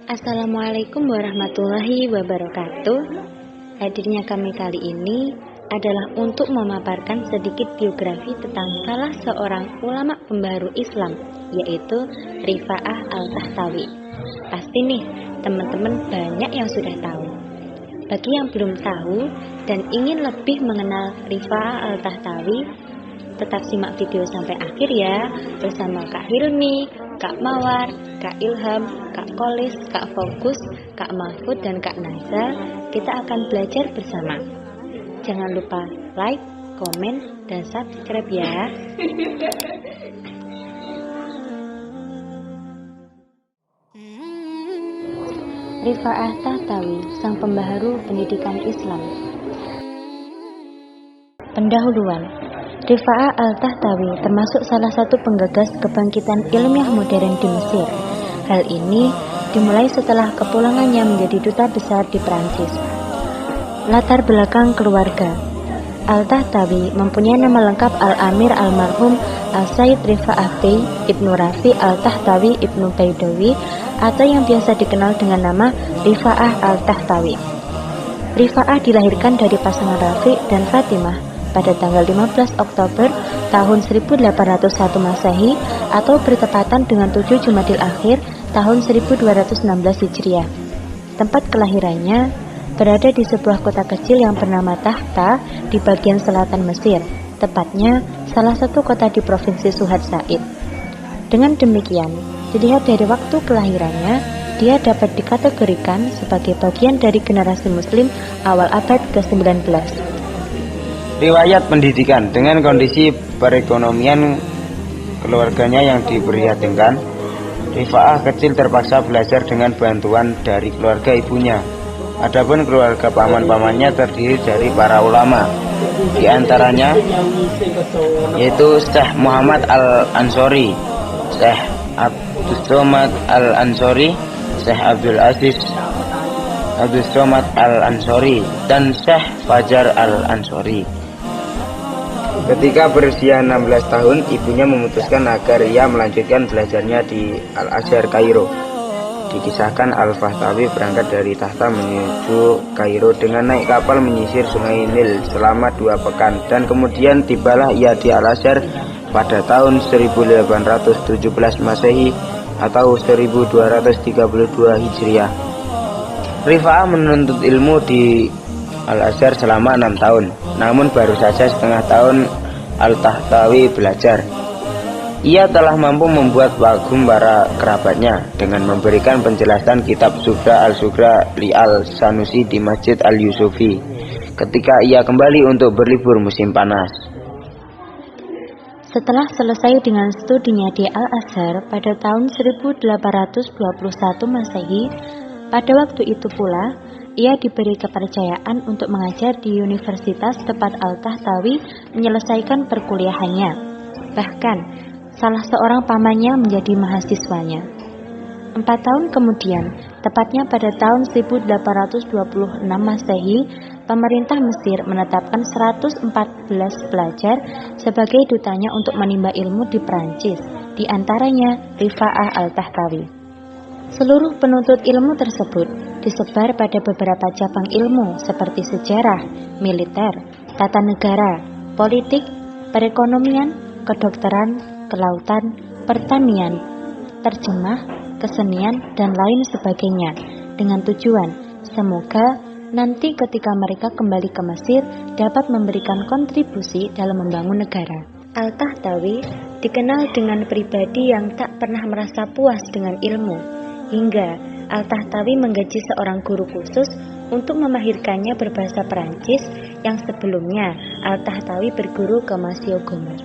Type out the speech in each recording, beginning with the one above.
Assalamualaikum warahmatullahi wabarakatuh. Hadirnya kami kali ini adalah untuk memaparkan sedikit biografi tentang salah seorang ulama pembaharu Islam, yaitu Rifa'ah Al-Tahtawi. Pasti nih teman-teman banyak yang sudah tahu. Bagi yang belum tahu dan ingin lebih mengenal Rifa'ah Al-Tahtawi, tetap simak video sampai akhir ya, bersama Kak Hilmi, Kak Mawar, Kak Ilham, Kak Kolis, Kak Fokus, Kak Mahfud, dan Kak Naza. Kita akan belajar bersama. Jangan lupa like, komen, dan subscribe ya. Rifa'ah Tahtawi, sang pembaharu pendidikan Islam. Pendahuluan. Rifa'ah Al-Tahtawi termasuk salah satu penggagas kebangkitan ilmiah modern di Mesir. Hal ini dimulai setelah kepulangannya menjadi duta besar di Perancis. Latar belakang keluarga. Al-Tahtawi mempunyai nama lengkap Al-Amir Almarhum Al-Sayyid Rifa'ah Bey Ibnu Rafi Al-Tahtawi Ibnu Baidawi, atau yang biasa dikenal dengan nama Rifa'ah Al-Tahtawi. Rifa'ah dilahirkan dari pasangan Rafi dan Fatimah pada tanggal 15 Oktober tahun 1801 Masehi atau bertepatan dengan 7 Jumadil Akhir tahun 1216 Hijriah. Tempat kelahirannya berada di sebuah kota kecil yang bernama Tahta di bagian selatan Mesir, tepatnya salah satu kota di provinsi Suhad Said. Dengan demikian, dilihat dari waktu kelahirannya, dia dapat dikategorikan sebagai bagian dari generasi muslim awal abad ke-19. Riwayat pendidikan. Dengan kondisi perekonomian keluarganya yang diprihatinkan, Rifa'ah kecil terpaksa belajar dengan bantuan dari keluarga ibunya. Adapun keluarga paman-pamannya terdiri dari para ulama, di antaranya yaitu Syekh Muhammad Al-Ansori, Syekh Abdus Somad Al-Ansori, Syekh Abdul Aziz Abdus Somad Al-Ansori, dan Syekh Fajar Al-Ansori. Ketika berusia 16 tahun, ibunya memutuskan agar ia melanjutkan belajarnya di Al-Azhar, Kairo. Dikisahkan Al-Tahtawi berangkat dari Tahta menuju Kairo dengan naik kapal menyisir sungai Nil selama 2 pekan, dan kemudian tibalah ia di Al-Azhar pada tahun 1817 Masehi atau 1232 Hijriah. Rifa'ah menuntut ilmu di Al-Azhar selama 6 tahun, namun baru saja setengah tahun Al-Tahtawi belajar. Ia telah mampu membuat wagum para kerabatnya dengan memberikan penjelasan kitab Subra al-Sugra li al-Sanusi di Masjid al-Yusufi ketika ia kembali untuk berlibur musim panas. Setelah selesai dengan studinya di Al-Azhar pada tahun 1821 Masehi, pada waktu itu pula ia diberi kepercayaan untuk mengajar di universitas tempat Al-Tahtawi menyelesaikan perkuliahannya. Bahkan, salah seorang pamannya menjadi mahasiswanya. 4 tahun kemudian, tepatnya pada tahun 1826 Masehi, pemerintah Mesir menetapkan 114 pelajar sebagai dutanya untuk menimba ilmu di Perancis, di antaranya Rifa'ah Al-Tahtawi. Seluruh penuntut ilmu tersebut disebar pada beberapa cabang ilmu seperti sejarah, militer, tata negara, politik, perekonomian, kedokteran, kelautan, pertanian, terjemah, kesenian, dan lain sebagainya, dengan tujuan semoga nanti ketika mereka kembali ke Mesir dapat memberikan kontribusi dalam membangun negara. Al-Tahtawi dikenal dengan pribadi yang tak pernah merasa puas dengan ilmu, hingga Al-Tahtawi menggaji seorang guru khusus untuk memahirkannya berbahasa Perancis yang sebelumnya Al-Tahtawi berguru ke Monsieur Gomer.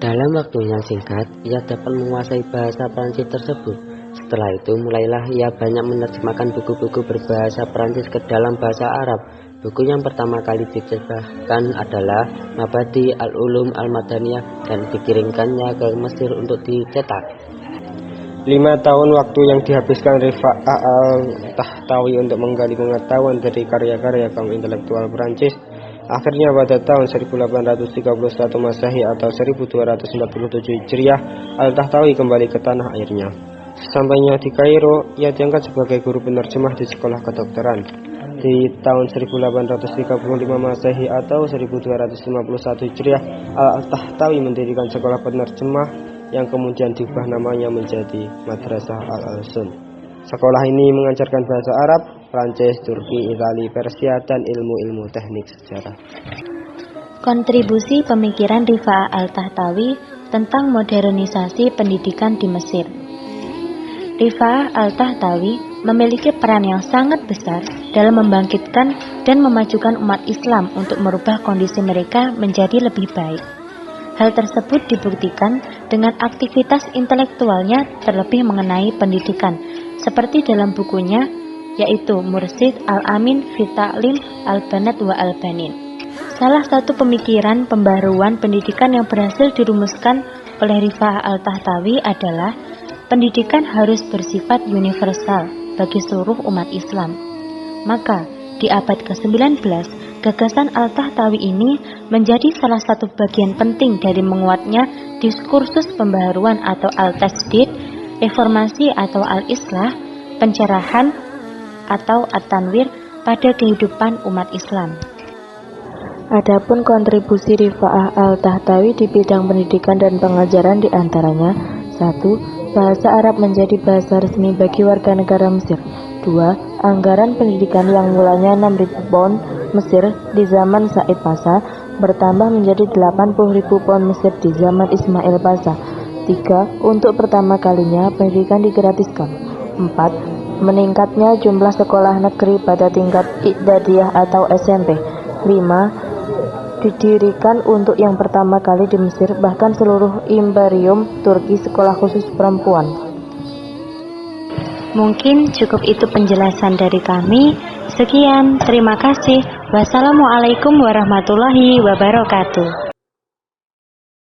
Dalam waktu yang singkat, ia dapat menguasai bahasa Perancis tersebut. Setelah itu, mulailah ia banyak menerjemahkan buku-buku berbahasa Perancis ke dalam bahasa Arab. Buku yang pertama kali dicetakkan adalah Mabadi Al-Ulum Al-Madaniyah dan dikirimkannya ke Mesir untuk dicetak. 5 tahun waktu yang dihabiskan Rifa'ah Al-Tahtawi untuk menggali pengetahuan dari karya-karya kaum intelektual Perancis. Akhirnya pada tahun 1831 Masehi atau 1247 Hijriah, Al-Tahtawi kembali ke tanah airnya. Sesampainya di Kairo, ia diangkat sebagai guru penerjemah di sekolah kedokteran. Di tahun 1835 Masehi atau 1251 Hijriah, Al-Tahtawi mendirikan sekolah penerjemah yang kemudian diubah namanya menjadi Madrasah Al-Alsun. Sekolah ini mengajarkan bahasa Arab, Prancis, Turki, Itali, Persia, dan ilmu-ilmu teknik sejarah. Kontribusi pemikiran Rifa'ah Al-Tahtawi tentang modernisasi pendidikan di Mesir. Rifa'ah Al-Tahtawi memiliki peran yang sangat besar dalam membangkitkan dan memajukan umat Islam untuk merubah kondisi mereka menjadi lebih baik. Hal tersebut dibuktikan dengan aktivitas intelektualnya terlebih mengenai pendidikan, seperti dalam bukunya, yaitu Mursyid Al-Amin fi Ta'lim Al-Banat wa Al-Banin. Salah satu pemikiran pembaruan pendidikan yang berhasil dirumuskan oleh Rifa'ah Al-Tahtawi adalah pendidikan harus bersifat universal bagi seluruh umat Islam. Maka, di abad ke-19, gagasan Al-Tahtawi ini menjadi salah satu bagian penting dari menguatnya diskursus pembaharuan atau Al-Tasdid, reformasi atau Al-Islah, pencerahan atau At-Tanwir pada kehidupan umat Islam. Adapun kontribusi Rifa'ah Al-Tahtawi di bidang pendidikan dan pengajaran diantaranya: 1. Bahasa Arab menjadi bahasa resmi bagi warga negara Mesir. 2. Anggaran pendidikan yang mulanya 6.000 pound Mesir di zaman Said Pasha bertambah menjadi 80.000 pound Mesir di zaman Ismail Pasha. 3. Untuk pertama kalinya pendidikan digratiskan. 4. Meningkatnya jumlah sekolah negeri pada tingkat I'dadiyah atau SMP. 5. Didirikan untuk yang pertama kali di Mesir, bahkan seluruh Imperium Turki, sekolah khusus perempuan. Mungkin cukup itu penjelasan dari kami. Sekian, terima kasih. Wassalamualaikum warahmatullahi wabarakatuh.